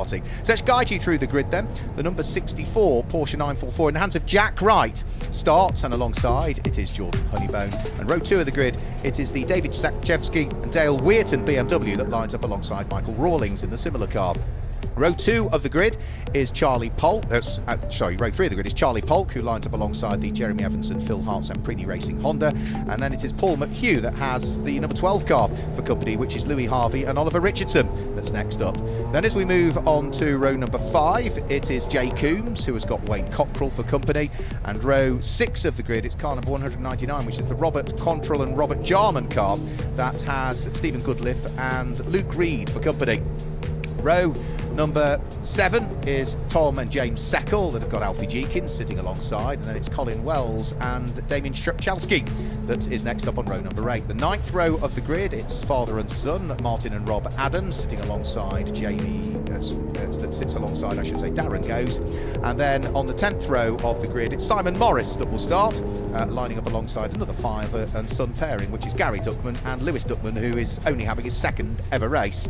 So let's guide you through the grid then. The number 64 Porsche 944 in the hands of Jack Wright starts, and alongside it is Jordan Honeybone. And row 2 of the grid, it is the David Sakchevsky and Dale Weirton BMW that lines up alongside Michael Rawlings in the similar car. Row 2 of the grid is Charlie Polk. Row 3 of the grid is Charlie Polk, who lines up alongside the Jeremy Evanson, Phil Hart Samprini Racing Honda. And then it is Paul McHugh that has the number 12 car for company, which is Louis Harvey and Oliver Richardson that's next up. Then as we move on to row number 5, it is Jay Coombs, who has got Wayne Cockrell for company. And row 6 of the grid, it's car number 199, which is the Robert Contrell and Robert Jarman car that has Stephen Goodliff and Luke Reed for company. Row number 7 is Tom and James Seckle that have got Alfie Jeekins sitting alongside, and then it's Colin Wells and Damien Strzelski that is next up on row number 8. The 9th row of the grid, it's father and son, Martin and Rob Adams sitting alongside Jamie, that sits alongside, I should say, Darren Goes. And then on the 10th row of the grid, it's Simon Morris that will start, lining up alongside another father and son pairing, which is Gary Duckman and Lewis Duckman, who is only having his second ever race.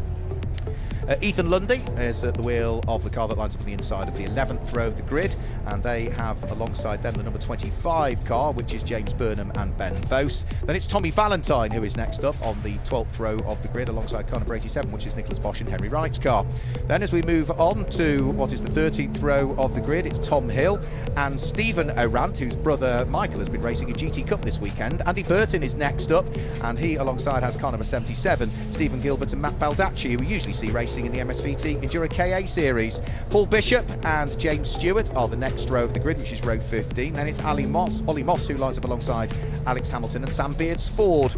Ethan Lundy is at the wheel of the car that lines up on the inside of the 11th row of the grid, and they have alongside them the number 25 car, which is James Burnham and Ben Vos. Then it's Tommy Valentine who is next up on the 12th row of the grid alongside car number 87, which is Nicholas Bosch and Henry Wright's car. Then as we move on to what is the 13th row of the grid, it's Tom Hill and Stephen O'Rant, whose brother Michael has been racing a GT Cup this weekend. Andy Burton is next up, and he alongside has car number 77, Stephen Gilbert and Matt Baldacci, who we usually see racing in the MSVT Enduro KA series. Paul Bishop and James Stewart are the next row of the grid, which is row 15. Then it's Ollie Moss, who lines up alongside Alex Hamilton and Sam Beards Ford.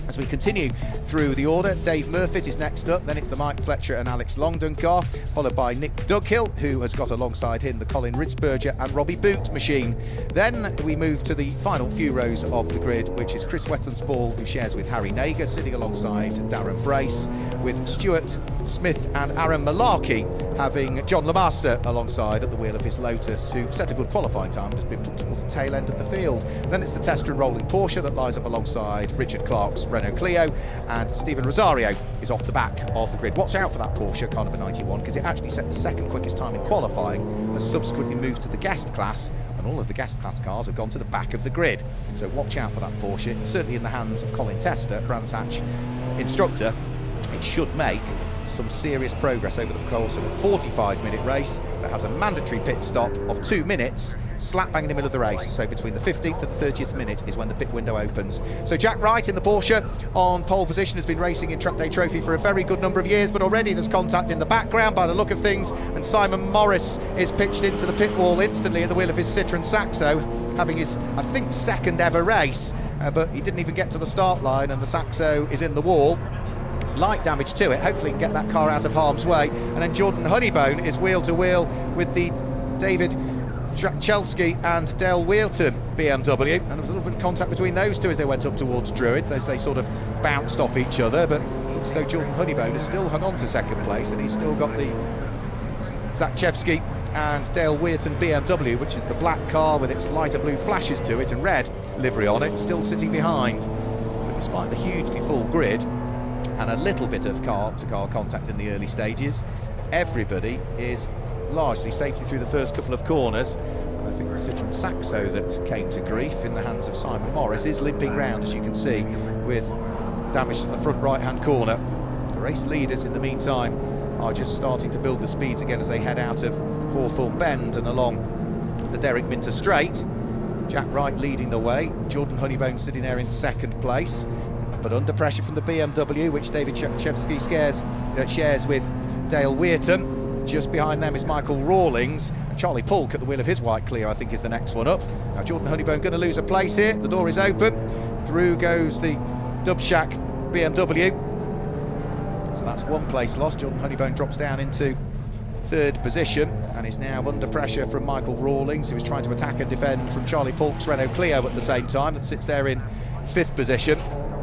As we continue through the order, Dave Murfitt is next up, then it's the Mike Fletcher and Alex Longdon car, followed by Nick Dughill, who has got alongside him the Colin Ritzberger and Robbie Boot machine. Then we move to the final few rows of the grid, which is Chris Wethensball, who shares with Harry Nager, sitting alongside Darren Brace, with Stuart Smith and Aaron Malarkey having John Lemaster alongside at the wheel of his Lotus, who set a good qualifying time and has been put towards the tail end of the field. Then it's the Tester and Rolling Porsche that lines up alongside Richard Clark's Renault Clio, and Stephen Rosario is off the back of the grid. Watch out for that Porsche car number 91, because it actually set the second quickest time in qualifying, has subsequently moved to the guest class, and all of the guest class cars have gone to the back of the grid. So watch out for that Porsche. Certainly in the hands of Colin Tester, Brandtach instructor, it should make some serious progress over the course of a 45-minute race that has a mandatory pit stop of 2 minutes, slap bang in the middle of the race. So between the 15th and the 30th minute is when the pit window opens. So Jack Wright in the Porsche on pole position has been racing in Trackday Trophy for a very good number of years, but already there's contact in the background by the look of things, and Simon Morris is pitched into the pit wall instantly at the wheel of his Citroen Saxo, having his, I think, second ever race, but he didn't even get to the start line, and the Saxo is in the wall. Light damage to it, hopefully he can get that car out of harm's way. And then Jordan Honeybone is wheel to wheel with the David Chelsky and Dale Weirton BMW, and there was a little bit of contact between those two as they went up towards Druid, as they sort of bounced off each other, but looks though Jordan Honeybone has still hung on to second place, and he's still got the Zakchevsky and Dale Weirton BMW, which is the black car with its lighter blue flashes to it and red livery on it, still sitting behind. But despite the hugely full grid and a little bit of car-to-car contact in the early stages, everybody is largely safely through the first couple of corners. And I think the Citroen Saxo that came to grief in the hands of Simon Morris is limping round, as you can see, with damage to the front right-hand corner. The race leaders, in the meantime, are just starting to build the speeds again as they head out of Hawthorne Bend and along the Derek Minter Straight. Jack Wright leading the way, Jordan Honeybone sitting there in second place, but under pressure from the BMW, which David Chevsky shares with Dale Weirton. Just behind them is Michael Rawlings. Charlie Polk at the wheel of his white Clio, I think, is the next one up. Now Jordan Honeybone going to lose a place here. The door is open. Through goes the Dubshack BMW. So that's one place lost. Jordan Honeybone drops down into third position and is now under pressure from Michael Rawlings, who is trying to attack and defend from Charlie Polk's Renault Clio at the same time, that sits there in fifth position.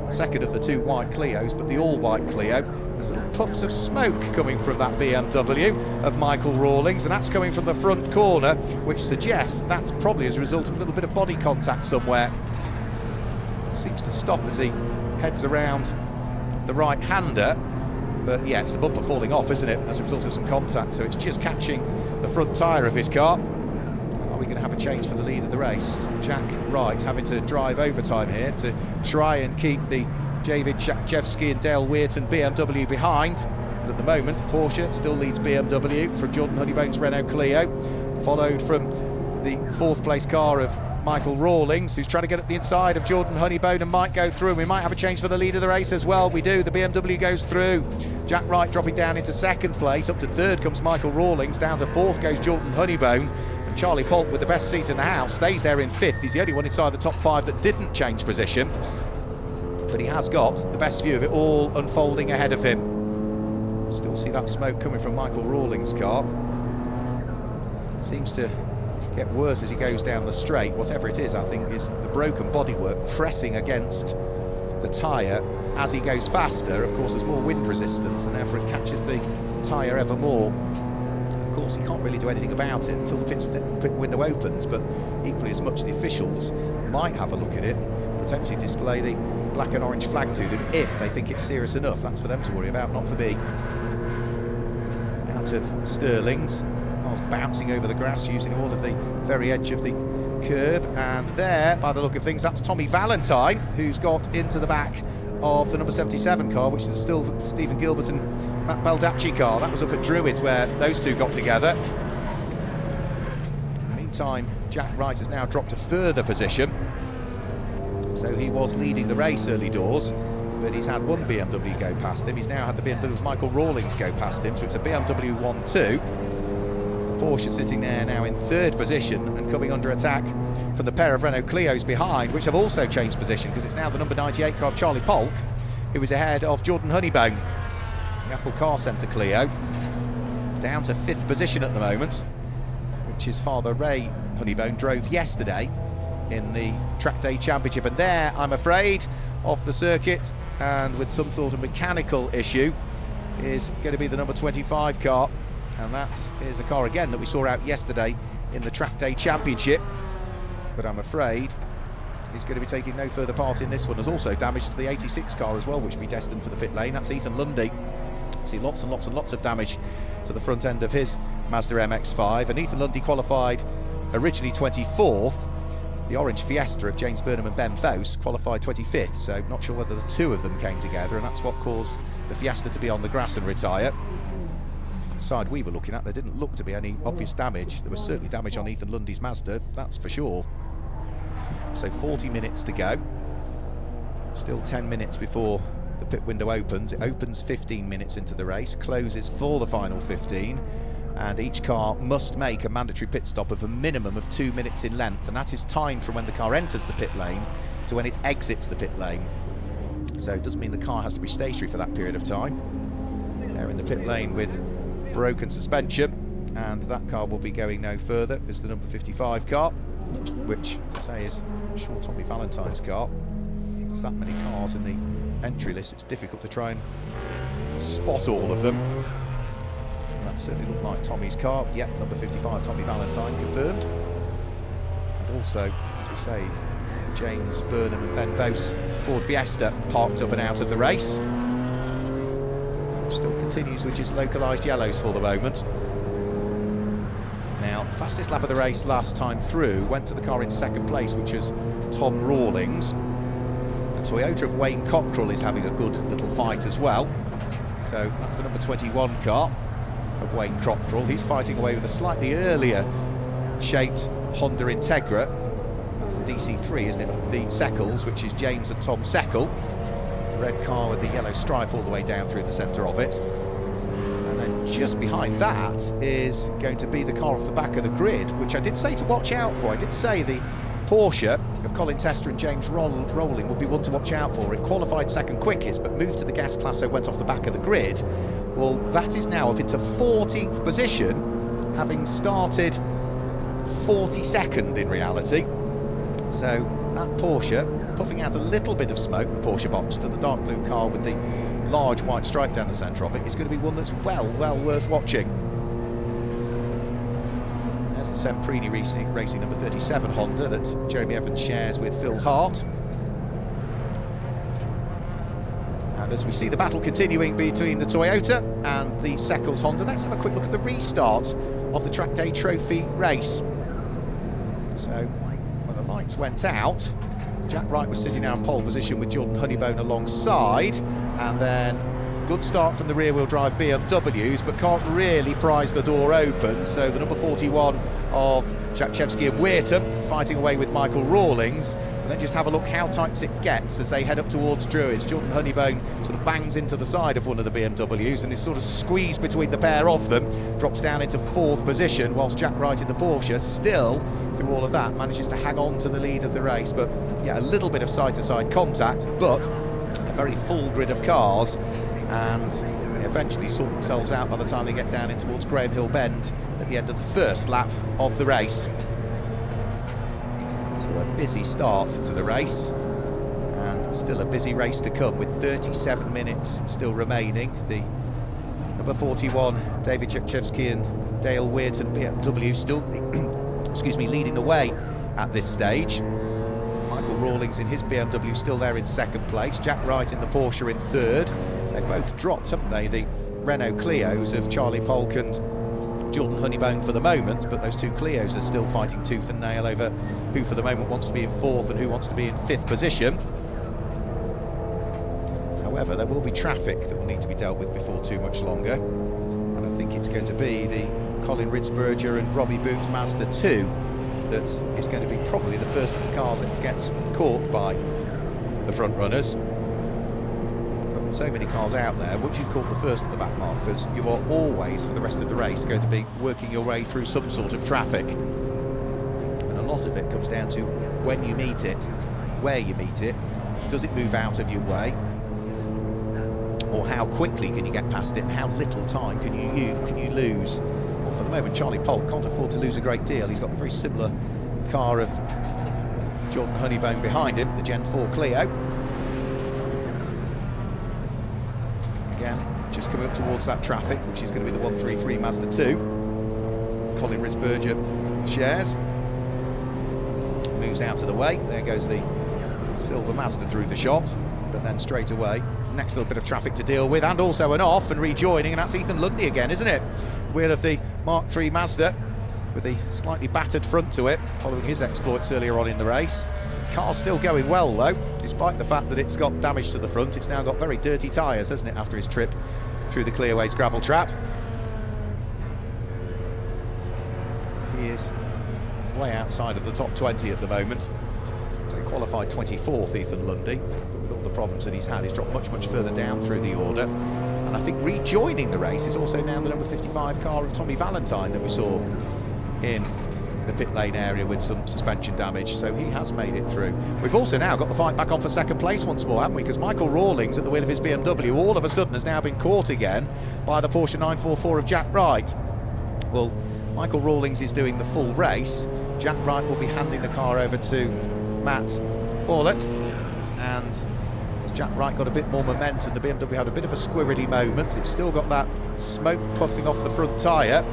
Second of the two white Clios, but the all-white Clio. There's little puffs of smoke coming from that BMW of Michael Rawlings, and that's coming from the front corner, which suggests that's probably as a result of a little bit of body contact somewhere. Seems to stop as he heads around the right-hander, But yeah, it's the bumper falling off, isn't it, as a result of some contact. So it's just catching the front tyre of his car. Are we going to have a change for the lead of the race? Jack Wright having to drive overtime here to try and keep the David Zakrzewski and Dale Weirton BMW behind. But at the moment, Porsche still leads BMW from Jordan Honeybone's Renault Clio, followed from the fourth place car of Michael Rawlings, who's trying to get at the inside of Jordan Honeybone and might go through. We might have a change for the lead of the race as well. We do. The BMW goes through. Jack Wright dropping down into second place. Up to third comes Michael Rawlings. Down to fourth goes Jordan Honeybone. And Charlie Polk, with the best seat in the house, stays there in fifth. He's the only one inside the top five that didn't change position. But he has got the best view of it all unfolding ahead of him. Still see that smoke coming from Michael Rawlings' car. Seems to get worse as he goes down the straight. Whatever it is, I think, is the broken bodywork pressing against the tyre as he goes faster. Of course, there's more wind resistance, and therefore it catches the tyre ever more. Of course, he can't really do anything about it until the pit window opens, but equally as much the officials might have a look at it, potentially display the black and orange flag to them if they think it's serious enough. That's for them to worry about, not for me. Out of Sterling's, bouncing over the grass using all of the very edge of the curb, and there, by the look of things, that's Tommy Valentine, who's got into the back of the number 77 car, which is still Stephen Gilbert and Matt Baldacci car. That was up at Druids where those two got together. In the meantime, Jack Wright has now dropped a further position, so he was leading the race early doors, but he's had one BMW go past him. He's now had the BMW of Michael Rawlings go past him, so it's a BMW 1-2. Porsche sitting there now in third position and coming under attack from the pair of Renault Clios behind, which have also changed position, because it's now the number 98 car of Charlie Polk, who is ahead of Jordan Honeybone. The Apple Car Centre Clio down to fifth position at the moment, which his father Ray Honeybone drove yesterday in the Trackday Championship. And there, I'm afraid, off the circuit and with some sort of mechanical issue, is going to be the number 25 car. And that is a car again that we saw out yesterday in the Trackday Championship, but I'm afraid he's going to be taking no further part in this one. There's also damage to the 86 car as well, which will be destined for the pit lane. That's Ethan Lundy. See lots and lots and lots of damage to the front end of his Mazda MX-5, and Ethan Lundy qualified originally 24th. The orange Fiesta of James Burnham and Ben Vos qualified 25th, so not sure whether the two of them came together, and that's what caused the Fiesta to be on the grass and retire. Side we were looking at, there didn't look to be any obvious damage. There was certainly damage on Ethan Lundy's Mazda, that's for sure. So 40 minutes to go. Still 10 minutes before the pit window opens. It opens 15 minutes into the race, closes for the final 15, and each car must make a mandatory pit stop of a minimum of 2 minutes in length, and that is timed from when the car enters the pit lane to when it exits the pit lane. So it doesn't mean the car has to be stationary for that period of time. They're in the pit lane with broken suspension, and that car will be going no further. It's the number 55 car, which, as I say, is I'm sure Tommy Valentine's car. There's that many cars in the entry list, it's difficult to try and spot all of them. That certainly looked like Tommy's car. Yep, number 55, Tommy Valentine, confirmed. And also, as we say, James Burnham and Ben Vos Ford Fiesta parked up and out of the race. Still continues with just localised yellows for the moment. Now, fastest lap of the race last time through went to the car in second place, which was Tom Rawlings. The Toyota of Wayne Cockrell is having a good little fight as well. So that's the number 21 car of Wayne Cockrell. He's fighting away with a slightly earlier shaped Honda Integra. That's the DC3, isn't it? The Seckles, which is James and Tom Seckle. The red car with the yellow stripe all the way down through the centre of it. And then just behind that is going to be the car off the back of the grid, which I did say to watch out for. I did say the Porsche of Colin Tester and James Rowling would be one to watch out for. It qualified second quickest, but moved to the gas class, so went off the back of the grid. Well, that is now up into 14th position, having started 42nd in reality. So that Porsche puffing out a little bit of smoke, the Porsche Boxster, the dark blue car with the large white stripe down the centre of it, is going to be one that's well worth watching. There's the Semprini Racing number 37 Honda that Jeremy Evans shares with Phil Hart. And as we see the battle continuing between the Toyota and the Seckles Honda, let's have a quick look at the restart of the Trackday Trophy race. So, when the lights went out, Jack Wright was sitting now in pole position with Jordan Honeybone alongside, and then good start from the rear-wheel drive BMWs, but can't really prise the door open. So the number 41 of Zakrzewski and Burton fighting away with Michael Rawlings. And then just have a look how tight it gets as they head up towards Druids. Jordan Honeybone sort of bangs into the side of one of the BMWs and is sort of squeezed between the pair of them, drops down into 4th position, whilst Jack Wright in the Porsche still, through all of that, manages to hang on to the lead of the race. But yeah, a little bit of side-to-side contact, but a very full grid of cars, and they eventually sort themselves out by the time they get down in towards Graham Hill Bend at the end of the first lap of the race. So a busy start to the race, and still a busy race to come with 37 minutes still remaining. The number 41 David Zakrzewski and Dale Burton BMW still excuse me, leading the way at this stage. Michael Rawlings in his BMW still there in 2nd place. Jack Wright in the Porsche in 3rd. They've both dropped, haven't they, the Renault Clios of Charlie Polk and Jordan Honeybone for the moment, but those two Clios are still fighting tooth and nail over who for the moment wants to be in 4th and who wants to be in 5th position. However, there will be traffic that will need to be dealt with before too much longer, and I think it's going to be the Colin Ridsberger and Robbie Boot Mazda 2 that is going to be probably the first of the cars that gets caught by the front runners. But with so many cars out there, once you've caught the first of the back markers, you are always, for the rest of the race, going to be working your way through some sort of traffic. And a lot of it comes down to when you meet it, where you meet it, does it move out of your way, or how quickly can you get past it, and how little time can you lose. For the moment, Charlie Polk can't afford to lose a great deal. He's got a very similar car of Jordan Honeybone behind him, the Gen 4 Clio. Again, just coming up towards that traffic, which is going to be the 133 Mazda 2. Colin Ridsberger shares. Moves out of the way. There goes the silver Mazda through the shot. But then straight away, next little bit of traffic to deal with, and also an off and rejoining, and that's Ethan Lundy again, isn't it? Wheel of the Mark III Mazda with the slightly battered front to it, following his exploits earlier on in the race. Car's still going well though, despite the fact that it's got damage to the front. It's now got very dirty tyres, hasn't it, after his trip through the Clearways gravel trap. He is way outside of the top 20 at the moment. So he qualified 24th, Ethan Lundy, but with all the problems that he's had, he's dropped much further down through the order. And I think rejoining the race is also now the number 55 car of Tommy Valentine that we saw in the pit lane area with some suspension damage, so he has made it through. We've also now got the fight back on for 2nd place once more, haven't we? Because Michael Rawlings at the wheel of his BMW all of a sudden has now been caught again by the Porsche 944 of Jack Wright. Well, Michael Rawlings is doing the full race. Jack Wright will be handing the car over to Matt Orlett, and as Jack Wright got a bit more momentum, the BMW had a bit of a squirrely moment. It's still got that smoke puffing off the front tyre,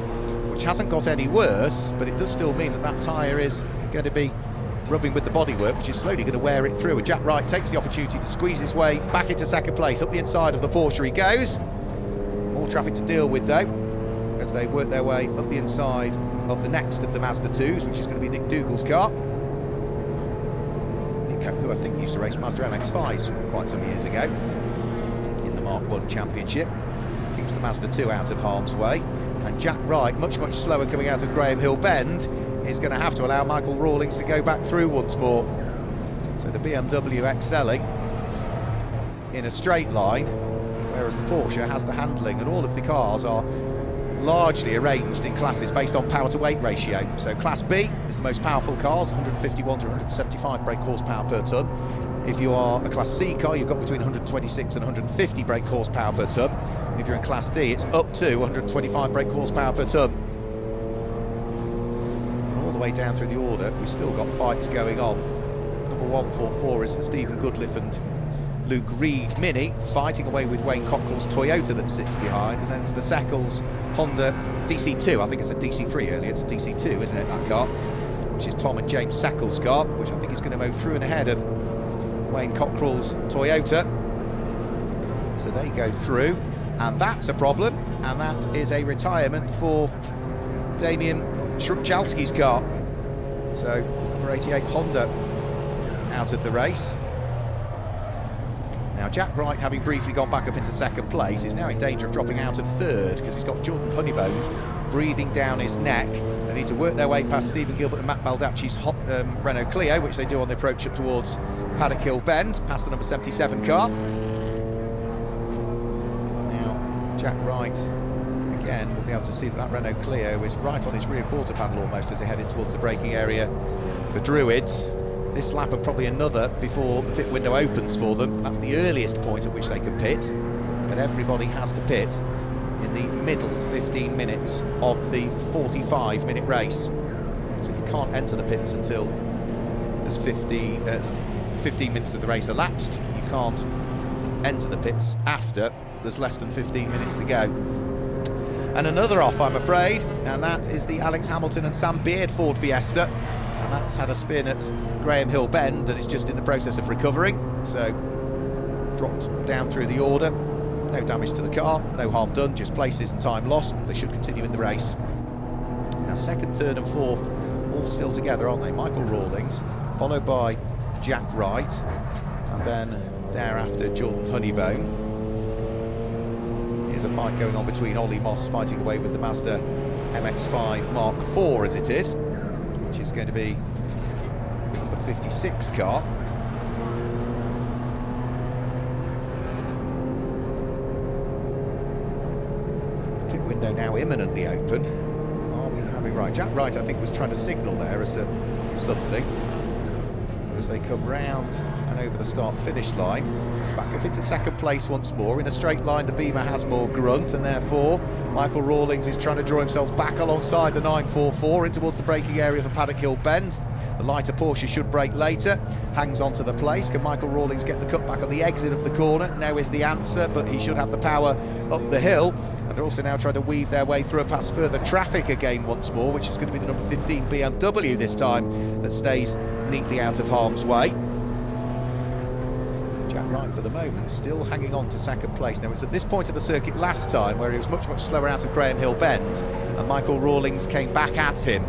which hasn't got any worse, but it does still mean that that tyre is going to be rubbing with the bodywork, which is slowly going to wear it through. And Jack Wright takes the opportunity to squeeze his way back into 2nd place. Up the inside of the Porsche he goes. More traffic to deal with though, as they work their way up the inside of the next of the Mazda 2s, which is going to be Nick Dougal's car, who I think used to race Mazda MX-5s quite some years ago in the Mark 1 Championship. Keeps the Mazda 2 out of harm's way, and Jack Wright, much slower coming out of Graham Hill Bend, is going to have to allow Michael Rawlings to go back through once more. So the BMW excelling in a straight line, whereas the Porsche has the handling, and all of the cars are largely arranged in classes based on power to weight ratio. So Class B is the most powerful cars, 151 to 175 brake horsepower per tonne. If you are a Class C car, you've got between 126 and 150 brake horsepower per tonne. And if you're in Class D, it's up to 125 brake horsepower per tonne. And all the way down through the order, we've still got fights going on. Number 144 is the Stephen Goodliff and Luke Reed Mini, fighting away with Wayne Cockrell's Toyota that sits behind, and then it's the Seckles Honda DC2. I think it's a DC3 earlier, it's a DC2, isn't it, that car? Which is Tom and James Seckles' car, which I think is going to move through and ahead of Wayne Cockrell's Toyota. So they go through, and that's a problem, and that is a retirement for Damian Shrubchalski's car. So number 88 Honda out of the race. Now Jack Wright, having briefly gone back up into second place, is now in danger of dropping out of third because he's got Jordan Honeybone breathing down his neck. They need to work their way past Stephen Gilbert and Matt Baldacci's Renault Clio, which they do on the approach up towards Paddock Hill Bend, past the number 77 car. Now Jack Wright, again, will be able to see that Renault Clio is right on his rear quarter panel almost as they headed towards the braking area for Druids. This lap and probably another before the pit window opens for them. That's the earliest point at which they can pit, but everybody has to pit in the middle 15 minutes of the 45-minute race. So you can't enter the pits until there's 15 minutes of the race elapsed. You can't enter the pits after there's less than 15 minutes to go. And another off, I'm afraid, and that is the Alex Hamilton and Sam Beard Ford Fiesta. And that's had a spin at Graham Hill Bend and is just in the process of recovering. So dropped down through the order. No damage to the car, no harm done, just places and time lost. They should continue in the race. Now second, third and fourth all still together, aren't they? Michael Rawlings, followed by Jack Wright, and then thereafter Jordan Honeybone. Here's a fight going on between Ollie Moss fighting away with the Mazda MX-5 Mark IV as it is, which is going to be the number 56 car. Pit window now imminently open. Are we having right? Jack Wright, I think, was trying to signal there as to something. As they come round and over the start-finish line, it's back up into second place once more. In a straight line, the Beamer has more grunt, and therefore Michael Rawlings is trying to draw himself back alongside the 944 in towards the braking area for Paddock Hill Bend. The lighter Porsche should brake later, hangs on to the place. Can Michael Rawlings get the cut back on the exit of the corner? No is the answer, but he should have the power up the hill. And they're also now trying to weave their way through and past further traffic again once more, which is going to be the number 15 BMW this time that stays neatly out of harm's way. Jack Wright for the moment still hanging on to second place. Now, it was at this point of the circuit last time where he was much slower out of Graham Hill Bend and Michael Rawlings came back at him.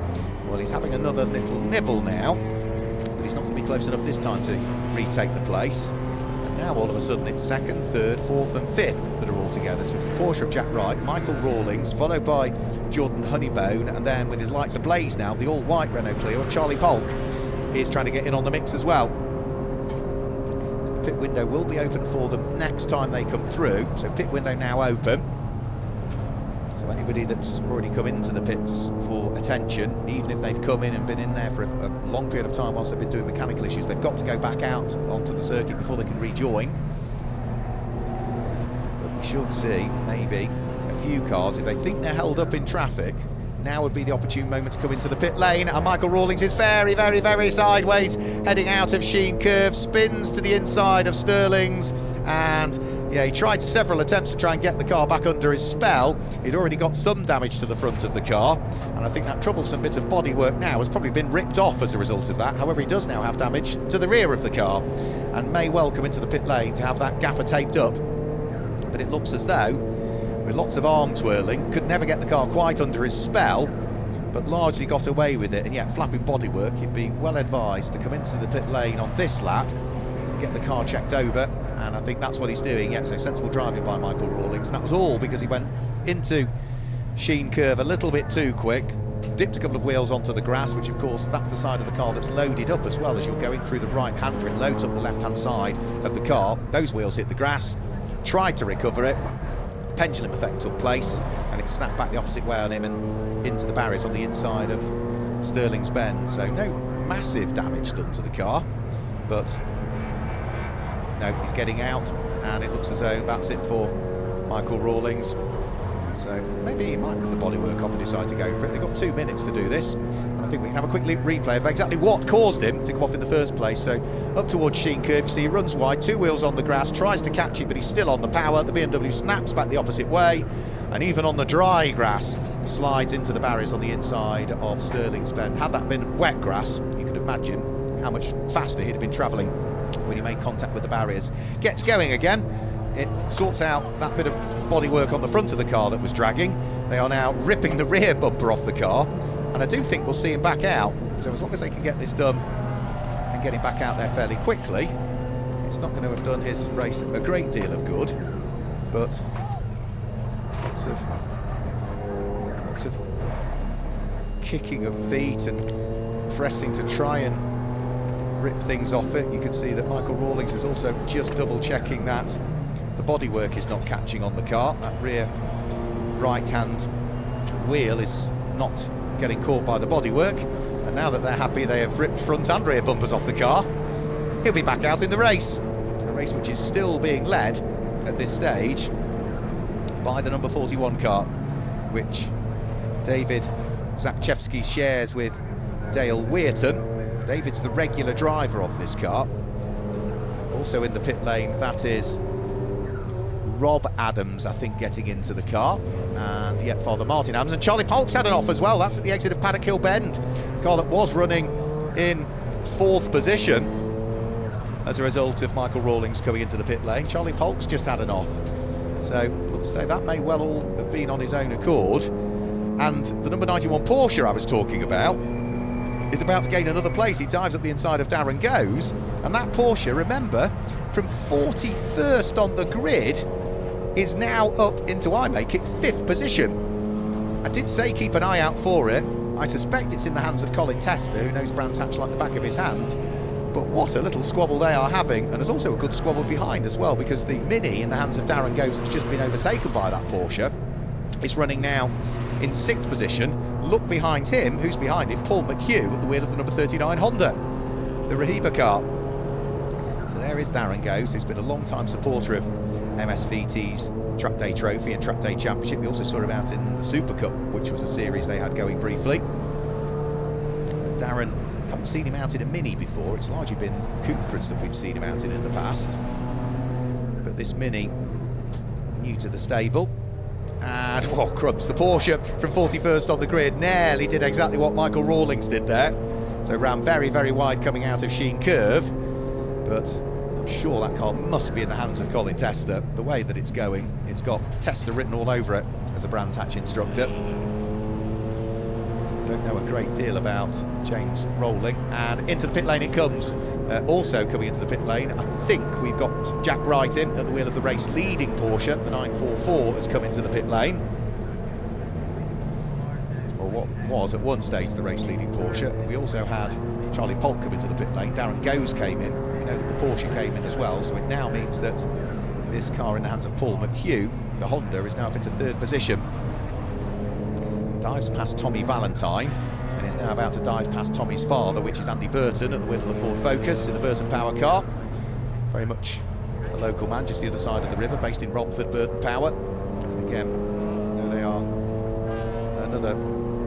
Well, he's having another little nibble now, but he's not going to be close enough this time to retake the place. And now all of a sudden it's second, third, fourth and fifth that are all together. So it's the Porsche of Jack Wright, Michael Rawlings, followed by Jordan Honeybone, and then with his lights ablaze now, the all-white Renault Clio of Charlie Polk is trying to get in on the mix as well. The pit window will be open for them next time they come through, so pit window now open. So anybody that's already come into the pits for attention, even if they've come in and been in there for a long period of time whilst they've been doing mechanical issues, they've got to go back out onto the circuit before they can rejoin. But we should see maybe a few cars, if they think they're held up in traffic, now would be the opportune moment to come into the pit lane, and Michael Rawlings is very, very, very sideways, heading out of Sheen Curve, spins to the inside of Sterling's, and yeah, he tried several attempts to try and get the car back under his spell. He'd already got some damage to the front of the car, and I think that troublesome bit of bodywork now has probably been ripped off as a result of that. However, he does now have damage to the rear of the car, and may well come into the pit lane to have that gaffer taped up. But it looks as though, with lots of arm twirling, could never get the car quite under his spell, but largely got away with it. And yet, flapping bodywork, he'd be well advised to come into the pit lane on this lap, get the car checked over, and I think that's what he's doing. Yeah, so sensible driving by Michael Rawlings. And that was all because he went into Sheen Curve a little bit too quick, dipped a couple of wheels onto the grass, which of course that's the side of the car that's loaded up as well. As you're going through the right hander, it loads up the left hand side of the car. Those wheels hit the grass, tried to recover it, pendulum effect took place, and it snapped back the opposite way on him and into the barriers on the inside of Sterling's Bend. So no massive damage done to the car, but no, he's getting out, and it looks as though that's it for Michael Rawlings. So maybe he might rip the bodywork off and decide to go for it. They've got 2 minutes to do this, and I think we can have a quick replay of exactly what caused him to come off in the first place. So up towards Sheen Curve, you see he runs wide, 2 wheels on the grass, tries to catch it, but he's still on the power. The BMW snaps back the opposite way, and even on the dry grass, slides into the barriers on the inside of Sterling's Bend. Had that been wet grass, you could imagine how much faster he'd have been travelling when he made contact with the barriers. Gets going again, it sorts out that bit of bodywork on the front of the car that was dragging. They are now ripping the rear bumper off the car, and I do think we'll see him back out. So as long as they can get this done and get him back out there fairly quickly, it's not going to have done his race a great deal of good, but lots of kicking of feet and pressing to try and rip things off it. You can see that Michael Rawlings is also just double checking that the bodywork is not catching on the car. That rear right hand wheel is not getting caught by the bodywork, and now that they're happy they have ripped front and rear bumpers off the car, he'll be back out in the race. A race which is still being led at this stage by the number 41 car, which David Zakchevsky shares with Dale Weirton. David's the regular driver of this car. Also in the pit lane, that is Rob Adams, I think, getting into the car, and yet Father Martin Adams, and Charlie Polk's had an off as well. That's at the exit of Paddock Hill Bend. Car that was running in 4th position as a result of Michael Rawlings coming into the pit lane. Charlie Polk's just had an off, so looks like that may well all have been on his own accord. And the number 91 Porsche I was talking about is about to gain another place. He dives up the inside of Darren Goes, and that Porsche, remember, from 41st on the grid is now up into, I make it, 5th position. I did say keep an eye out for it. I suspect it's in the hands of Colin Tester, who knows Brands Hatch like the back of his hand. But what a little squabble they are having, and there's also a good squabble behind as well, because the Mini in the hands of Darren Goes has just been overtaken by that Porsche. It's running now in 6th position. Look behind him, who's behind him? Paul McHugh at the wheel of the number 39 Honda, the Rahiba car. So there is Darren Goes, who's been a long-time supporter of MSVT's Trackday Trophy and Trackday Championship. We also saw him out in the Super Cup, which was a series they had going briefly. Darren, haven't seen him out in a Mini before. It's largely been Cupras that we've seen him out in the past. But this Mini, new to the stable. And, oh, crumbs, the Porsche from 41st on the grid nearly did exactly what Michael Rawlings did there. So ran very, very wide coming out of Sheen Curve. But I'm sure that car must be in the hands of Colin Tester. The way that it's going, it's got Tester written all over it as a Brands Hatch instructor. Don't know a great deal about James Rowling. And into the pit lane it comes. Also coming into the pit lane, I think we've got Jack Wright in at the wheel of the race leading Porsche. The 944 has come into the pit lane, or what was at one stage the race leading Porsche. We also had Charlie Polk come into the pit lane. Darren Goes came in. We know that the Porsche came in as well, so it now means that this car in the hands of Paul McHugh, the Honda, is now up into 3rd position. Dives past Tommy Valentine, and is now about to dive past Tommy's father, which is Andy Burton, at the wheel of the Ford Focus in the Burton Power car. Very much a local man, just the other side of the river, based in Romford, Burton Power. And again, you know, they are another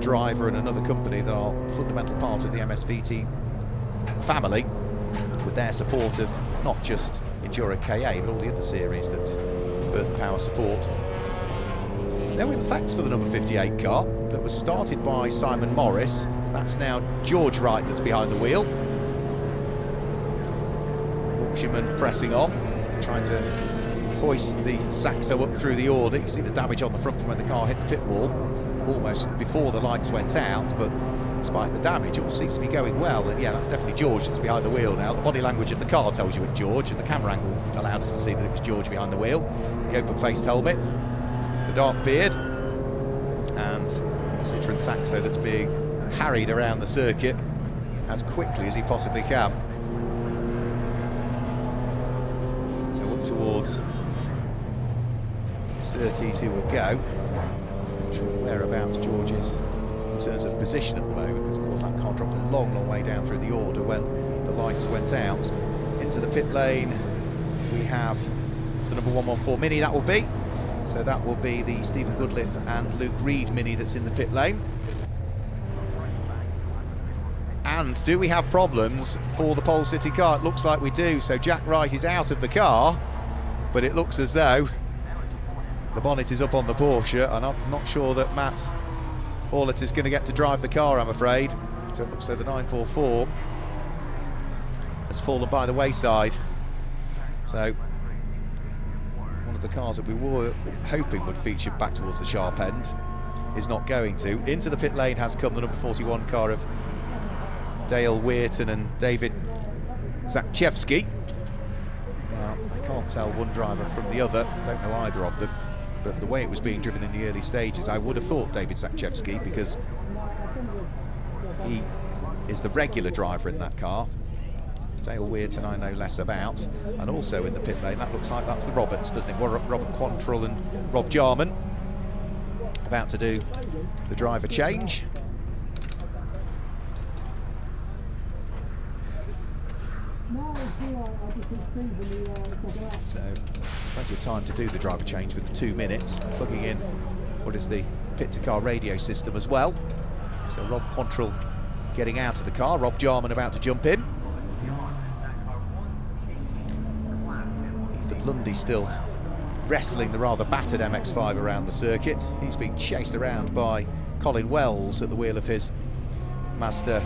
driver and another company that are a fundamental part of the MSVT family, with their support of not just Enduro KA, but all the other series that Burton Power support. Now in fact for the number 58 car that was started by Simon Morris, that's now George Wright that's behind the wheel. Yorkshireman pressing on, trying to hoist the Saxo up through the order. You can see the damage on the front from when the car hit the pit wall almost before the lights went out, but despite the damage it all seems to be going well. And yeah, that's definitely George that's behind the wheel now. The body language of the car tells you it's George, and the camera angle allowed us to see that it was George behind the wheel. The open-faced helmet, the dark beard, and the Citroen Saxo that's being harried around the circuit as quickly as he possibly can. So up towards Surtees he will go. I'm not sure whereabouts George is in terms of position at the moment, because of course that car dropped a long, long way down through the order when the lights went out. Into the pit lane we have the number 114 Mini, that will be. So that will be the Stephen Goodliff and Luke Reed Mini that's in the pit lane. And do we have problems for the Pole City car? It looks like we do. So Jack Wright is out of the car, but it looks as though the bonnet is up on the Porsche, and I'm not sure that Matt Orlett is going to get to drive the car, I'm afraid. So it looks like the 944 has fallen by the wayside. So of the cars that we were hoping would feature back towards the sharp end is not going to. Into the pit lane has come the number 41 car of Dale Weirton and David Zakchevsky. Now, I can't tell one driver from the other, don't know either of them, but the way it was being driven in the early stages, I would have thought David Zakchevsky, because he is the regular driver in that car. Dale Weirton I know less about. And also in the pit lane, that looks like that's the Roberts, doesn't it? Robert Quantrill and Rob Jarman about to do the driver change. So plenty of time to do the driver change with the 2 minutes, plugging in what is the pit to car radio system as well. So Rob Quantrill getting out of the car, Rob Jarman about to jump in. Ethan Lundy still wrestling the rather battered MX-5 around the circuit. He's being chased around by Colin Wells at the wheel of his Mazda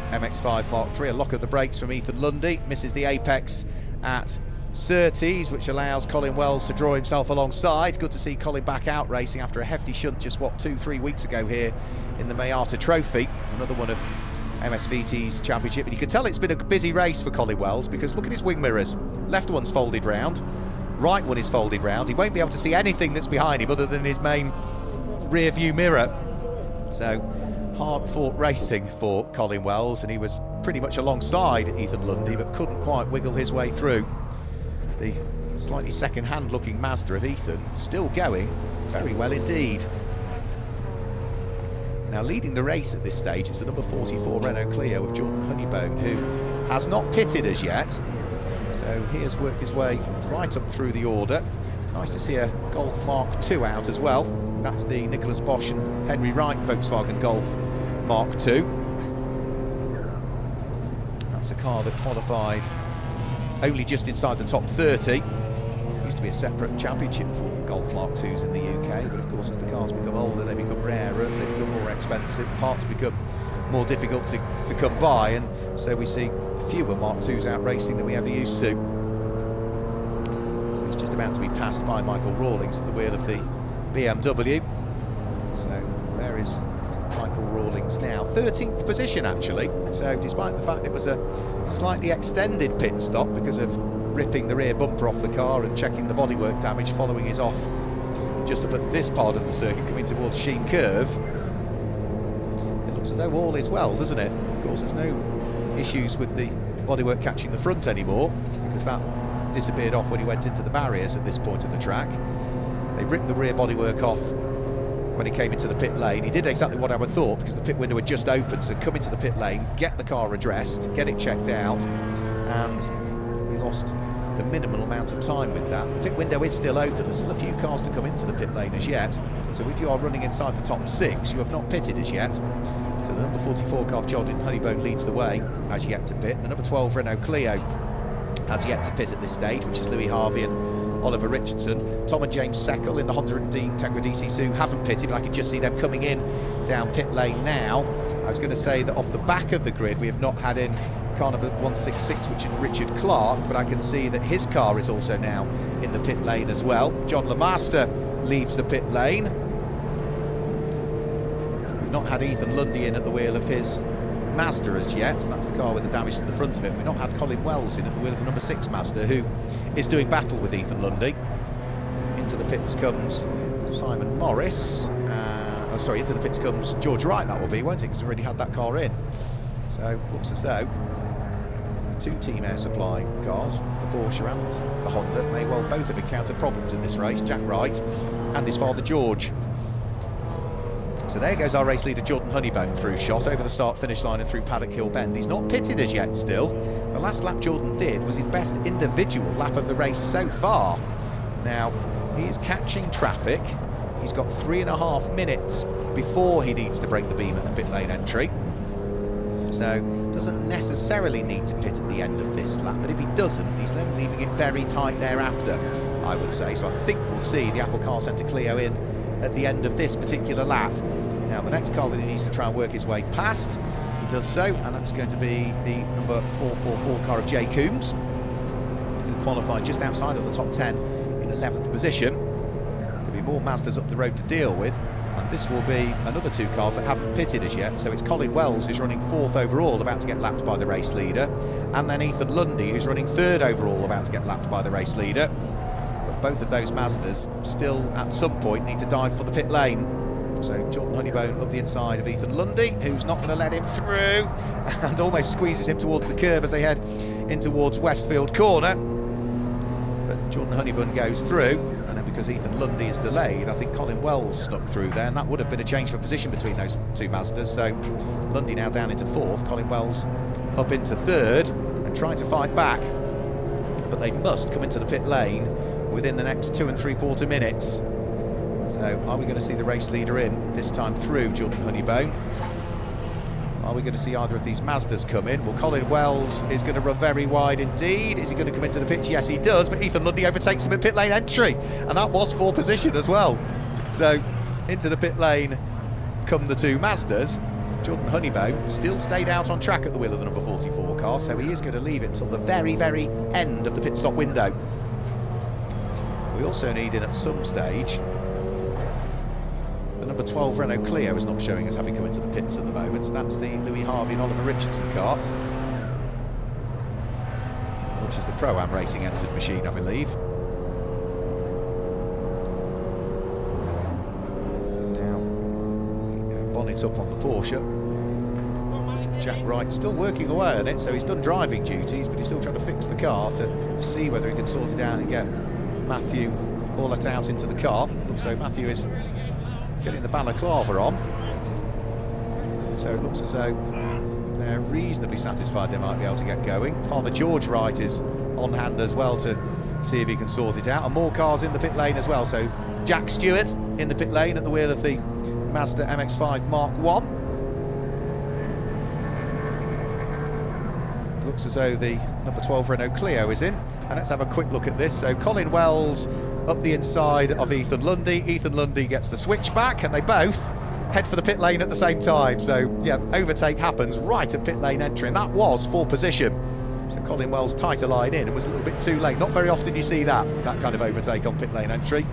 MX-5 Mark III. A lock of the brakes from Ethan Lundy, misses the apex at Surtees, which allows Colin Wells to draw himself alongside. Good to see Colin back out racing after a hefty shunt just, what, 2-3 weeks ago here in the Mayata Trophy, another one of MSVT's championship. And you can tell it's been a busy race for Colin Wells, because look at his wing mirrors. Left one's folded round, right one is folded round. He won't be able to see anything that's behind him other than his main rear view mirror. So hard fought racing for Colin Wells, and he was pretty much alongside Ethan Lundy but couldn't quite wiggle his way through. The slightly second-hand looking Mazda of Ethan still going very well indeed. Now leading the race at this stage is the number 44 Renault Clio of Jordan Honeybone, who has not pitted as yet. So he has worked his way right up through the order. Nice to see a Golf Mark II out as well. That's the Nicholas Bosch and Henry Wright Volkswagen Golf Mark II. That's a car that qualified only just inside the top 30. Used to be a separate championship for Golf Mark IIs in the UK, but of course as the cars become older, they become rarer, they become more expensive, parts become more difficult to come by, and so we see fewer Mark IIs out racing than we ever used to. He's just about to be passed by Michael Rawlings at the wheel of the BMW. So where is Michael Rawlings now? 13th position actually, so despite the fact it was a slightly extended pit stop because of ripping the rear bumper off the car and checking the bodywork damage following his off just up at this part of the circuit coming towards Sheen Curve. It looks as though all is well, doesn't it? Of course there's no issues with the bodywork catching the front anymore, because that disappeared off when he went into the barriers at this point of the track. They ripped the rear bodywork off when he came into the pit lane. He did exactly what I would thought, because the pit window had just opened, so come into the pit lane, get the car addressed, get it checked out, and he lost the minimal amount of time with that. The pit window is still open, there's still a few cars to come into the pit lane as yet, so if you are running inside the top 6, you have not pitted as yet. So the number 44 car of Jordan Honeybone leads the way, has yet to pit. The number 12 Renault Clio has yet to pit at this stage, which is Louis Harvey and Oliver Richardson. Tom and James Seckel in the Honda and Tegra DC2 haven't pitted, but I can just see them coming in down pit lane now. I was going to say that off the back of the grid we have not had in car number 166, which is Richard Clark, but I can see that his car is also now in the pit lane as well. John Lemaster leaves the pit lane. We've not had Ethan Lundy in at the wheel of his Mazda as yet, and that's the car with the damage to the front of it. We've not had Colin Wells in at the wheel of the number 6 Mazda, who is doing battle with Ethan Lundy. Into the pits comes Simon Morris. Into the pits comes George Wright, that will be, won't it? Because we already had that car in. So looks as though the 2 Team Air Supply cars, the Porsche and the Honda, may well both have encountered problems in this race. Jack Wright and his father George. So there goes our race leader Jordan Honeybone through shot over the start-finish line and through Paddock Hill Bend. He's not pitted as yet still. The last lap Jordan did was his best individual lap of the race so far. Now, he's catching traffic. He's got 3.5 minutes before he needs to break the beam at the pit lane entry. So, doesn't necessarily need to pit at the end of this lap, but if he doesn't, he's then leaving it very tight thereafter, I would say. So I think we'll see the Apple Car Centre Clio in at the end of this particular lap. Now the next car that he needs to try and work his way past, he does so, and that's going to be the number 444 car of Jay Coombs, who qualified just outside of the top 10 in 11th position. There'll be more Mazdas up the road to deal with, and this will be another 2 cars that haven't pitted as yet. So it's Colin Wells, who's running 4th overall, about to get lapped by the race leader, and then Ethan Lundy, who's running 3rd overall, about to get lapped by the race leader. But both of those Mazdas still at some point need to dive for the pit lane. So Jordan Honeybone up the inside of Ethan Lundy, who's not going to let him through, and almost squeezes him towards the curb as they head in towards Westfield Corner. But Jordan Honeybone goes through, and then because Ethan Lundy is delayed, I think Colin Wells snuck through there, and that would have been a change for position between those 2 Mazdas. So Lundy now down into 4th, Colin Wells up into 3rd, and trying to fight back. But they must come into the pit lane within the next 2 3/4 minutes. So are we going to see the race leader in, this time through Jordan Honeybone? Are we going to see either of these Mazdas come in? Well, Colin Wells is going to run very wide indeed. Is he going to come into the pitch? Yes, he does, but Ethan Lundy overtakes him at pit lane entry, and that was for position as well. So into the pit lane come the 2 Mazdas. Jordan Honeybone still stayed out on track at the wheel of the number 44 car, so he is going to leave it until the very, very end of the pit stop window. We also need in at some stage. The number 12 Renault Clio is not showing as having come into the pits at the moment, so that's the Louis Harvey and Oliver Richardson car, which is the Pro-Am Racing entered machine, I believe. Now, bonnet up on the Porsche. Jack Wright still working away on it, so he's done driving duties, but he's still trying to fix the car to see whether he can sort it out and get Matthew Hawlett out into the car. So Matthew is getting the balaclava on, so it looks as though they're reasonably satisfied they might be able to get going. Father George Wright is on hand as well to see if he can sort it out, and more cars in the pit lane as well. So Jack Stewart in the pit lane at the wheel of the Mazda MX-5 Mark 1. Looks as though the number 12 Renault Clio is in, and let's have a quick look at this. So Colin Wells up the inside of Ethan Lundy. Ethan Lundy gets the switch back, and they both head for the pit lane at the same time. So yeah, overtake happens right at pit lane entry, and that was for position. So Colin Wells tighter line in and was a little bit too late. Not very often you see that kind of overtake on pit lane entry.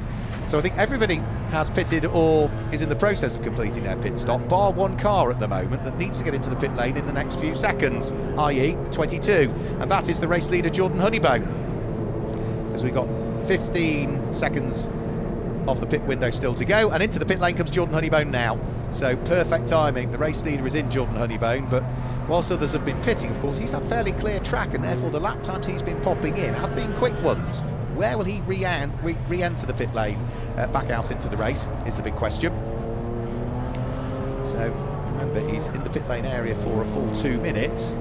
So I think everybody has pitted or is in the process of completing their pit stop, bar 1 car at the moment that needs to get into the pit lane in the next few seconds, i.e. 22, and that is the race leader Jordan Honeybone. Because we've got 15 seconds of the pit window still to go, and into the pit lane comes Jordan Honeybone now. So perfect timing. The race leader is in, Jordan Honeybone, but whilst others have been pitting, of course, he's had fairly clear track, and therefore the lap times he's been popping in have been quick ones. Where will he re-enter the pit lane back out into the race is the big question. So remember, he's in the pit lane area for a full 2 minutes.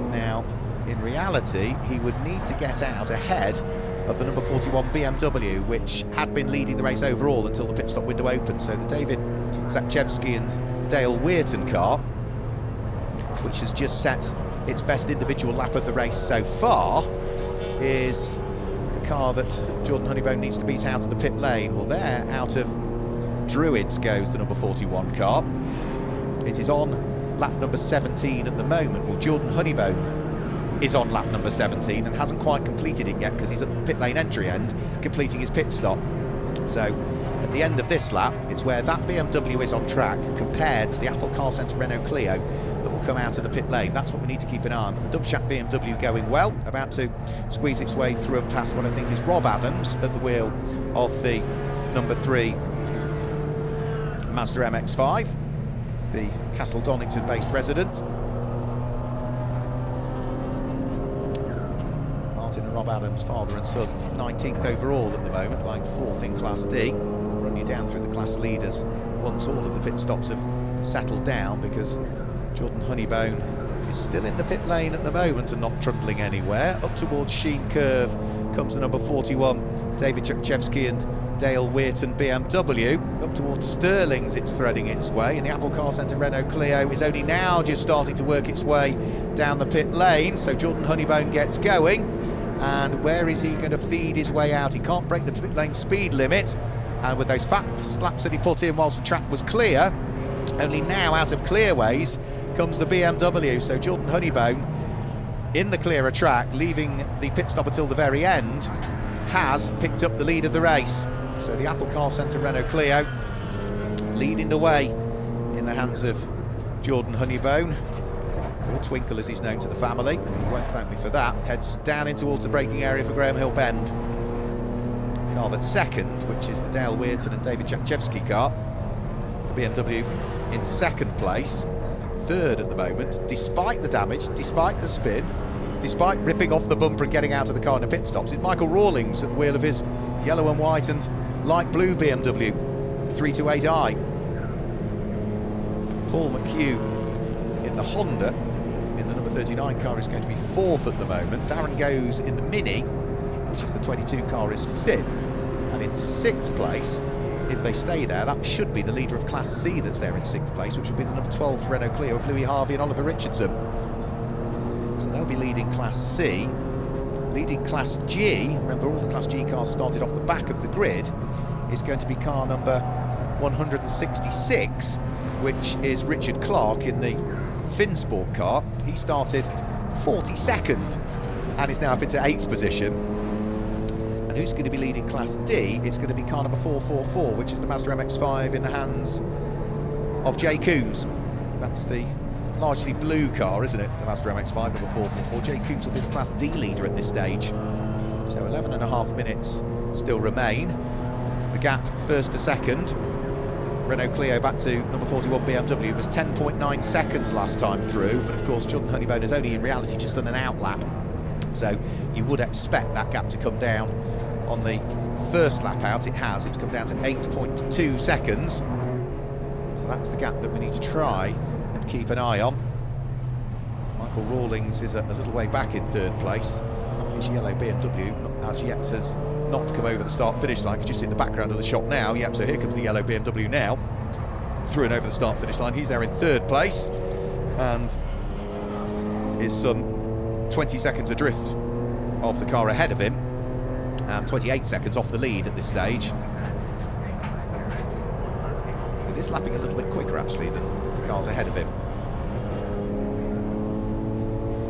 Now, in reality, he would need to get out ahead of the number 41 BMW, which had been leading the race overall until the pit stop window opened. So the David Zakchevsky and Dale Weirton car, which has just set its best individual lap of the race so far, is the car that Jordan Honeybone needs to beat out of the pit lane. Well, there, out of Druids goes the number 41 car. It is on lap number 17 at the moment. Well, Jordan Honeybone is on lap number 17 and hasn't quite completed it yet because he's at the pit lane entry end, completing his pit stop. So at the end of this lap, it's where that BMW is on track compared to the Apple Car Centre Renault Clio that will come out of the pit lane. That's what we need to keep an eye on. The Dubchak BMW going well, about to squeeze its way through and past what I think is Rob Adams at the wheel of the number 3 Mazda MX-5, the Castle Donington based resident. Martin and Rob Adams, father and son, 19th overall at the moment, lying 4th in Class D. We'll run you down through the class leaders once all of the pit stops have settled down, because Jordan Honeybone is still in the pit lane at the moment and not trundling anywhere. Up towards Sheen Curve comes the number 41 David Zakchevsky and Dale Weirton BMW. Up towards Stirling's it's threading its way, and the Apple Car Centre Renault Clio is only now just starting to work its way down the pit lane. So Jordan Honeybone gets going, and where is he going to feed his way out? He can't break the pit lane speed limit, and with those fast laps that he put in whilst the track was clear, only now out of clearways comes the BMW. So Jordan Honeybone in the clearer track, leaving the pit stop until the very end, has picked up the lead of the race. So the Apple Car Centre Renault Clio leading the way in the hands of Jordan Honeybone, or Twinkle as he's known to the family. He won't thank me for that. Heads down in towards the braking area for Graham Hill Bend. Car that's second, which is the Dale Weirton and David Jakczewski car. The BMW in second place. Third at the moment, despite the damage, despite the spin, despite ripping off the bumper and getting out of the car in the pit stops, is Michael Rawlings at the wheel of his yellow and white and light blue BMW 328i. Paul McHugh in the Honda, in the number 39 car, is going to be fourth at the moment. Darren Goes in the Mini, which is the 22 car, is fifth. And in sixth place, if they stay there, that should be the leader of Class C that's there in sixth place, which would be the number 12 Renault Clio of Louis Harvey and Oliver Richardson. So they'll be leading Class C. Leading Class G, remember all the Class G cars started off the back of the grid, is going to be car number 166, which is Richard Clark in the Finsport car. He started 42nd and is now up into 8th position. And who's going to be leading Class D? It's going to be car number 444, which is the Mazda MX-5 in the hands of Jay Coombs. That's the largely blue car, isn't it? The Mazda MX-5 number 444. Jay Coombs will be the Class D leader at this stage. So 11.5 minutes still remain. The gap first to second. Renault Clio back to number 41 BMW was 10.9 seconds last time through, but of course Jordan Honeybone has only in reality just done an outlap. So you would expect that gap to come down on the first lap out. It has. It's come down to 8.2 seconds. So that's the gap that we need to try and keep an eye on. Michael Rawlings is a little way back in third place. His yellow BMW as yet has not come over the start-finish line. He's just in the background of the shot now. Yep, so here comes the yellow BMW now. Through and over the start-finish line. He's there in third place and is some 20 seconds adrift of the car ahead of him, and 28 seconds off the lead at this stage. It is lapping a little bit quicker actually than the cars ahead of him.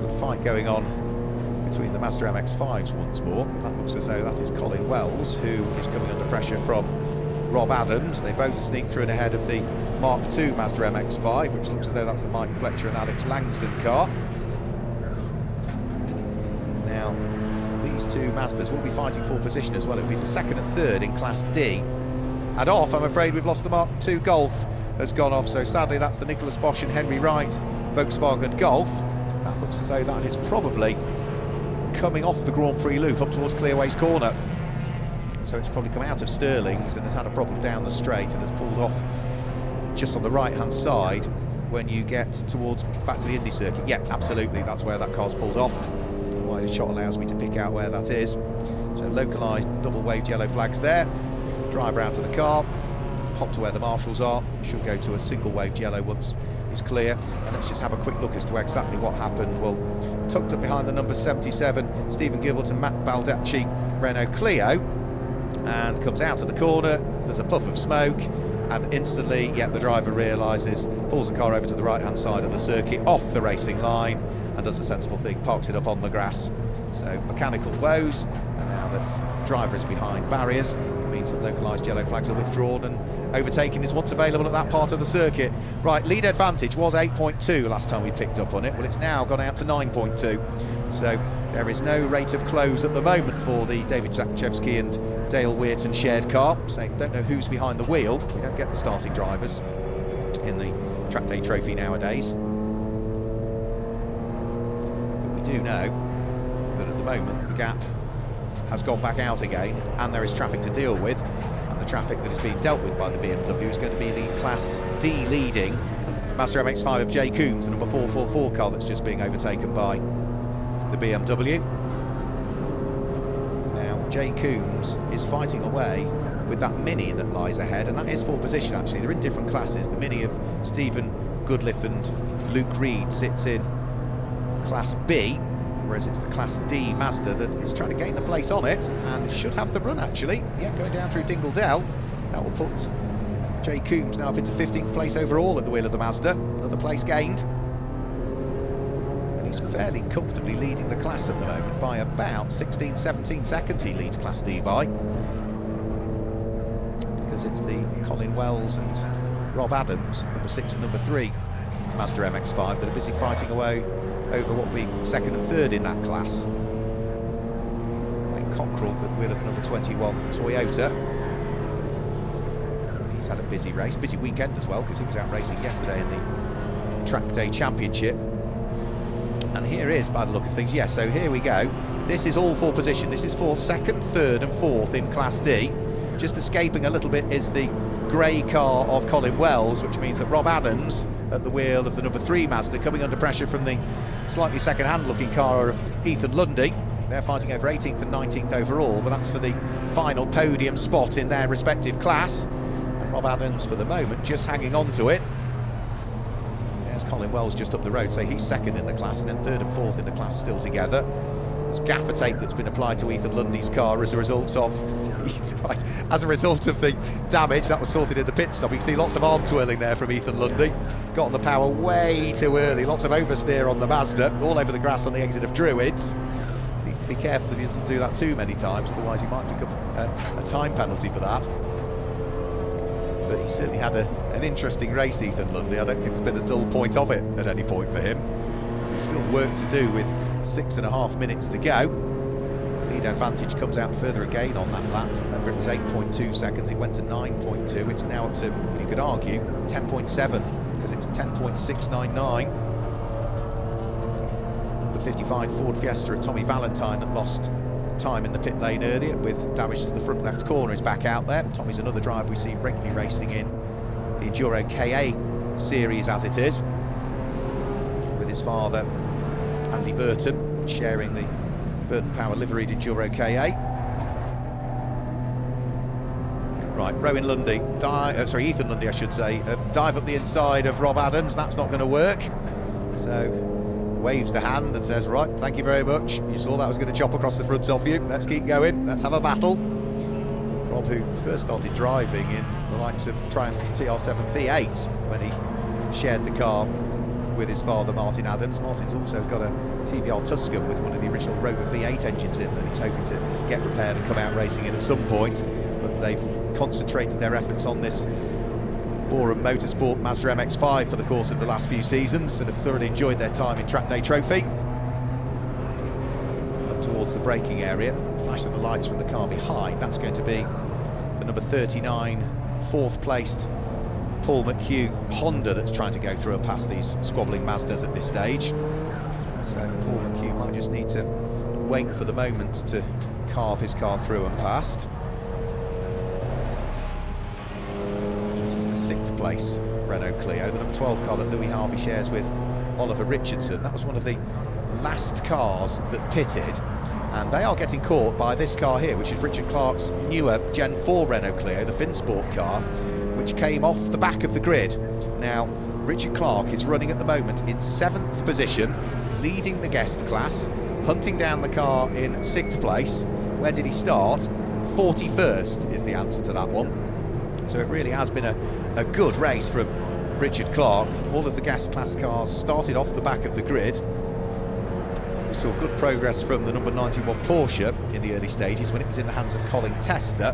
Good fight going on between the Mazda MX-5s once more. That looks as though that is Colin Wells, who is coming under pressure from Rob Adams. They both sneak through and ahead of the Mark II Mazda MX-5, which looks as though that's the Mike Fletcher and Alex Langston car. Now, these two Mazdas will be fighting for position as well. It'll be for second and third in Class D. And off, I'm afraid we've lost the Mark II Golf, has gone off, so sadly that's the Nicholas Bosch and Henry Wright Volkswagen Golf. That looks as though that is probably coming off the Grand Prix loop up towards Clearways Corner. So it's probably come out of Stirling's and has had a problem down the straight and has pulled off just on the right-hand side when you get towards back to the Indy circuit. Yeah, absolutely, that's where that car's pulled off. The wider shot allows me to pick out where that is. So localised double-waved yellow flags there. Driver out of the car, hop to where the marshals are. Should go to a single-waved yellow once it's clear. And let's just have a quick look as to exactly what happened. Well, tucked up behind the number 77, Stephen Gilbert and Matt Baldacci, Renault Clio, and comes out of the corner. There's a puff of smoke, and instantly, the driver realises, pulls the car over to the right-hand side of the circuit, off the racing line, and does a sensible thing, parks it up on the grass. So mechanical woes, and now that driver is behind barriers, it means that localised yellow flags are withdrawn and overtaking is what's available at that part of the circuit. Right, lead advantage was 8.2 last time we picked up on it. Well, it's now gone out to 9.2. So there is no rate of close at the moment for the David Zakchevsky and Dale Weirton shared car. So don't know who's behind the wheel. We don't get the starting drivers in the Trackday trophy nowadays. But we do know that at the moment the gap has gone back out again and there is traffic to deal with, and the traffic that is being dealt with by the BMW is going to be the Class D leading Mazda MX-5 of Jay Coombs, the number 444 car that's just being overtaken by the BMW. Now Jay Coombs is fighting away with that Mini that lies ahead, and that is for position actually. They're in different classes. The Mini of Stephen Goodliff and Luke Reed sits in Class B, whereas it's the Class D Mazda that is trying to gain the place on it and should have the run actually. Yeah, going down through Dingle Dell. That will put Jay Coombs now up into 15th place overall at the wheel of the Mazda. Another place gained. And he's fairly comfortably leading the class at the moment by about 16, 17 seconds. He leads Class D by, because it's the Colin Wells and Rob Adams, number 6 and number 3 Mazda MX-5, that are busy fighting away over what will be second and third in that class. Wayne Cockrell at the wheel of the number 21 Toyota. He's had a busy race, busy weekend as well, because he was out racing yesterday in the Trackday Championship. And here is, by the look of things, yes, so here we go. This is all for position. This is for second, third and fourth in Class D. Just escaping a little bit is the grey car of Colin Wells, which means that Rob Adams at the wheel of the number 3 Mazda, coming under pressure from the slightly second-hand looking car of Ethan Lundy. They're fighting over 18th and 19th overall, but that's for the final podium spot in their respective class. And Rob Adams, for the moment, just hanging on to it. There's Colin Wells just up the road, so he's second in the class, and then third and fourth in the class still together. There's gaffer tape that's been applied to Ethan Lundy's car as a result of as a result of the damage that was sorted in the pit stop. You can see lots of arm twirling there from Ethan Lundy. Got on the power way too early, lots of oversteer on the Mazda, all over the grass on the exit of Druids. Needs to be careful that he doesn't do that too many times, otherwise he might pick up a time penalty for that. But he certainly had an interesting race, Ethan Lundy. I don't think there's been a dull point of it at any point for him. There's still work to do with 6.5 minutes to go. Lead advantage comes out further again on that lap. Remember, it was 8.2 seconds, it went to 9.2. It's now up to, you could argue, 10.7, because it's 10.699. The 55 Ford Fiesta of Tommy Valentine that lost time in the pit lane earlier with damage to the front left corner is back out there. Tommy's another driver we see regularly racing in the Enduro KA series as it is, with his father Andy Burton sharing the Burton Power liveried Enduro KA. Right, Ethan Lundy I should say, dive up the inside of Rob Adams. That's not going to work, so waves the hand and says, right, thank you very much, you saw that was going to chop across the front of you, let's keep going, let's have a battle. Rob, who first started driving in the likes of Triumph TR7 V8 when he shared the car with his father Martin Adams. Martin's also got a TVR Tuscan with one of the original Rover V8 engines in that he's hoping to get repaired and come out racing in at some point, but they've concentrated their efforts on this Burton Motorsport Mazda MX-5 for the course of the last few seasons and have thoroughly enjoyed their time in Trackday Trophy. Up towards the braking area, flash of the lights from the car behind, that's going to be the number 39 fourth placed Paul McHugh Honda that's trying to go through and past these squabbling Mazdas at this stage. So Paul McHugh might just need to wait for the moment to carve his car through and past. This is the 6th place Renault Clio, the number 12 car that Louis Harvey shares with Oliver Richardson. That was one of the last cars that pitted, and they are getting caught by this car here, which is Richard Clark's newer Gen 4 Renault Clio, the Finsport car, which came off the back of the grid. Now, Richard Clark is running at the moment in 7th position, leading the guest class, hunting down the car in 6th place. Where did he start? 41st is the answer to that one. So it really has been a good race from Richard Clark. All of the gas class cars started off the back of the grid. We saw good progress from the number 91 Porsche in the early stages when it was in the hands of Colin Tester.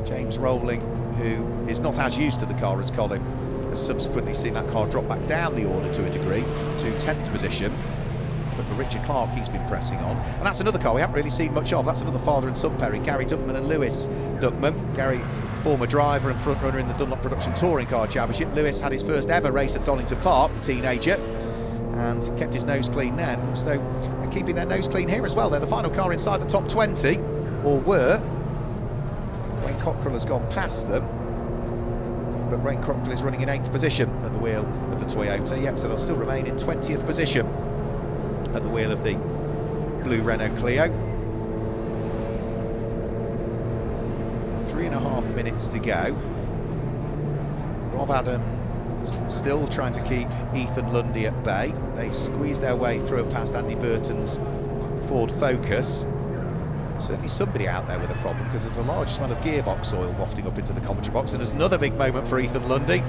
James Rowling, who is not as used to the car as Colin, has subsequently seen that car drop back down the order to a degree to 10th position. But for Richard Clark, he's been pressing on. And that's another car we haven't really seen much of. That's another father and son pairing, Gary Duckman and Lewis Duckman. Gary, former driver and front runner in the Dunlop Production Touring Car Championship. Lewis had his first ever race at Donington Park, the teenager, and kept his nose clean then. So they're keeping their nose clean here as well. They're the final car inside the top 20, or were. Wayne Cockrell has gone past them, but Wayne Cockrell is running in 8th position at the wheel of the Toyota. Yeah, so they'll still remain in 20th position at the wheel of the blue Renault Clio. 3.5 minutes to go. Rob Adams still trying to keep Ethan Lundy at bay. They squeeze their way through and past Andy Burton's Ford Focus. Certainly somebody out there with a problem, because there's a large smell of gearbox oil wafting up into the commentary box, and there's another big moment for Ethan Lundy.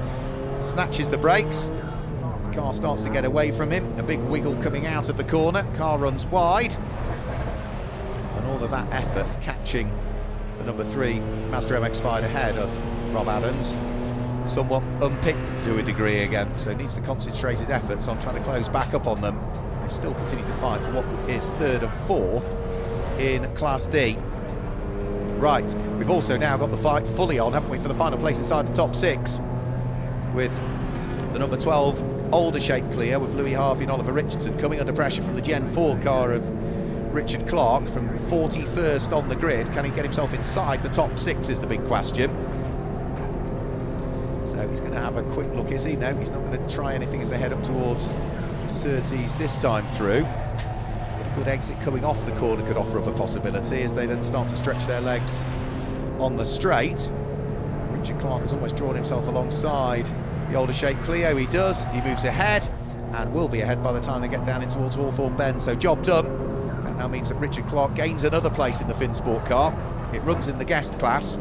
Snatches the brakes, car starts to get away from him. A big wiggle coming out of the corner. Car runs wide. And all of that effort catching the number 3 Mazda MX-5 ahead of Rob Adams. Somewhat unpicked to a degree again, so needs to concentrate his efforts on trying to close back up on them. They still continue to fight for what is 3rd and 4th in Class D. Right, we've also now got the fight fully on, haven't we, for the final place inside the top 6, with the number 12 older shape clear, with Louis Harvey and Oliver Richardson coming under pressure from the Gen 4 car of Richard Clark from 41st on the grid. Can he get himself inside the top 6 is the big question. So he's going to have a quick look, is he? No, he's not going to try anything as they head up towards Surtees this time through. But a good exit coming off the corner could offer up a possibility as they then start to stretch their legs on the straight. Richard Clark has almost drawn himself alongside the older shape Clio. He does, he moves ahead and will be ahead by the time they get down in towards Hawthorne Bend, so job done. That now means that Richard Clark gains another place in the Finn Sport car. It runs in the guest class,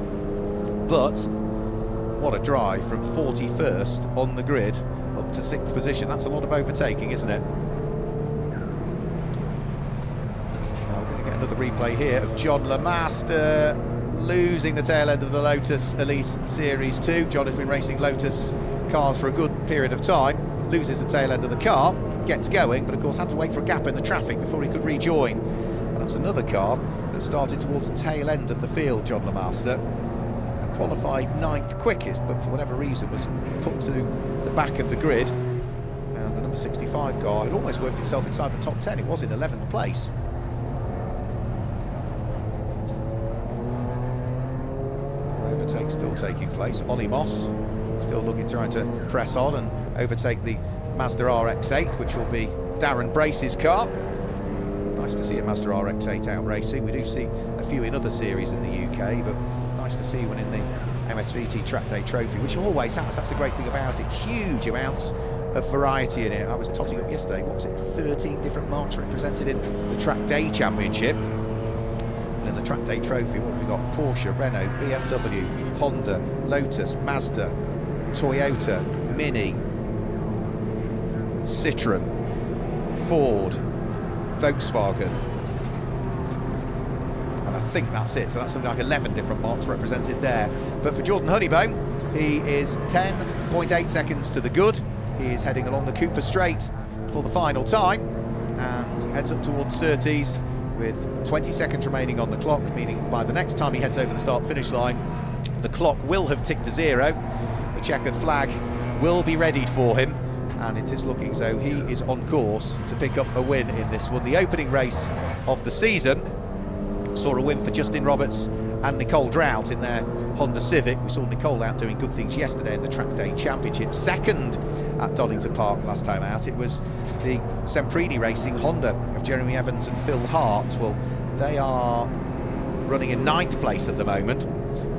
but what a drive from 41st on the grid up to 6th position. That's a lot of overtaking, isn't it? Now we're going to get another replay here of John Lemaster losing the tail end of the Lotus Elise Series 2. John has been racing Lotus cars for a good period of time, loses the tail end of the car, gets going, but of course had to wait for a gap in the traffic before he could rejoin. And that's another car that started towards the tail end of the field, John Lemaster. Qualified 9th quickest, but for whatever reason was put to the back of the grid. And the number 65 car had almost worked itself inside the top 10. It was in 11th place. Overtake still taking place. Ollie Moss still looking, trying to press on and overtake the Mazda RX-8, which will be Darren Brace's car. Nice to see a Mazda RX-8 out racing. We do see a few in other series in the UK, but nice to see one in the MSVT Trackday Trophy, which always has. That's the great thing about it. Huge amounts of variety in it. I was totting up yesterday, what was it, 13 different marques represented in the Trackday Championship. And in the Trackday Trophy, what have we got? Porsche, Renault, BMW, Honda, Lotus, Mazda, Toyota, Mini, Citroën, Ford, Volkswagen, and I think that's it. So that's something like 11 different marques represented there. But for Jordan Honeybone, he is 10.8 seconds to the good. He is heading along the Cooper Straight for the final time and heads up towards Surtees with 20 seconds remaining on the clock, meaning by the next time he heads over the start-finish line, the clock will have ticked to 0. The checkered flag will be readied for him, and it is looking as though he is on course to pick up a win in this one. The opening race of the season saw a win for Justin Roberts and Nicole Drought in their Honda Civic. We saw Nicole out doing good things yesterday in the Trackday Championship. Second at Donington Park last time out, it was the Semprini Racing Honda of Jeremy Evans and Phil Hart. Well, they are running in 9th place at the moment,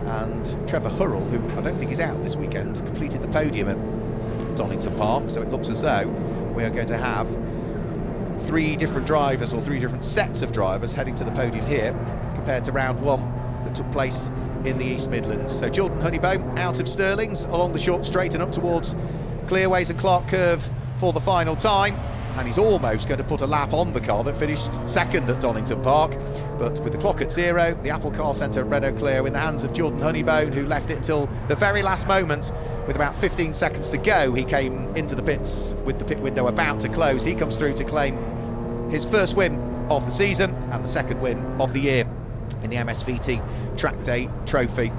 and Trevor Hurrell, who I don't think is out this weekend, completed the podium at Donington Park. So it looks as though we are going to have 3 different drivers, or 3 different sets of drivers, heading to the podium here, compared to round 1 that took place in the East Midlands. So Jordan Honeybone out of Stirlings along the short straight and up towards Clearways and Clark Curve for the final time, and he's almost going to put a lap on the car that finished second at Donington Park. But with the clock at 0, the Apple Car Centre Renault Clio in the hands of Jordan Honeybone, who left it until the very last moment. With about 15 seconds to go, he came into the pits with the pit window about to close. He comes through to claim his first win of the season and the second win of the year in the MSVT Trackday Trophy.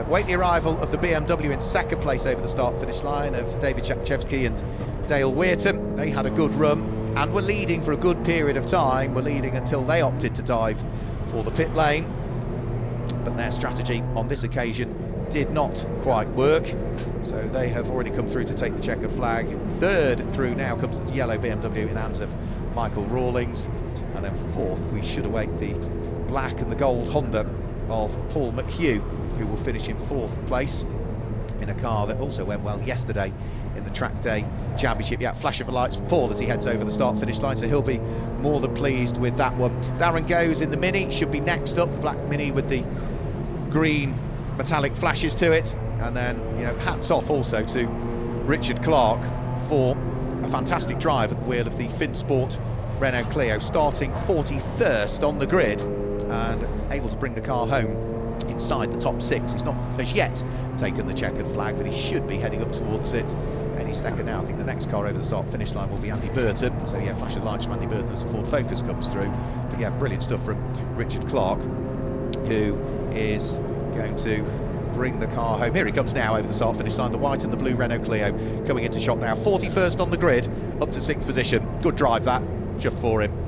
Wait the arrival of the BMW in second place over the start-finish line of David Shakchevsky and Dale Weirton. They had a good run and were leading for a good period of time, were leading until they opted to dive for the pit lane. But their strategy on this occasion did not quite work, so they have already come through to take the checkered flag. Third through now comes the yellow BMW in the hands of Michael Rawlings, and then fourth we should await the black and the gold Honda of Paul McHugh, who will finish in 4th place in a car that also went well yesterday in the Trackday Championship. Yeah, flash of lights for Paul as he heads over the start-finish line, so he'll be more than pleased with that one. Darren Goes in the Mini should be next up, black Mini with the green metallic flashes to it. And then, you know, hats off also to Richard Clark for a fantastic drive at the wheel of the Finsport Renault Clio, starting 41st on the grid and able to bring the car home inside the top 6. He's not as yet taken the checkered flag, but he should be heading up towards it any second now. I think the next car over the start-finish line will be Andy Burton. So yeah, flash of lights from Andy Burton as the Ford Focus comes through. But yeah, brilliant stuff from Richard Clark, who is going to bring the car home. Here he comes now over the start-finish line, the white and the blue Renault Clio coming into shot now. 41st on the grid, up to 6th position. Good drive that, just for him.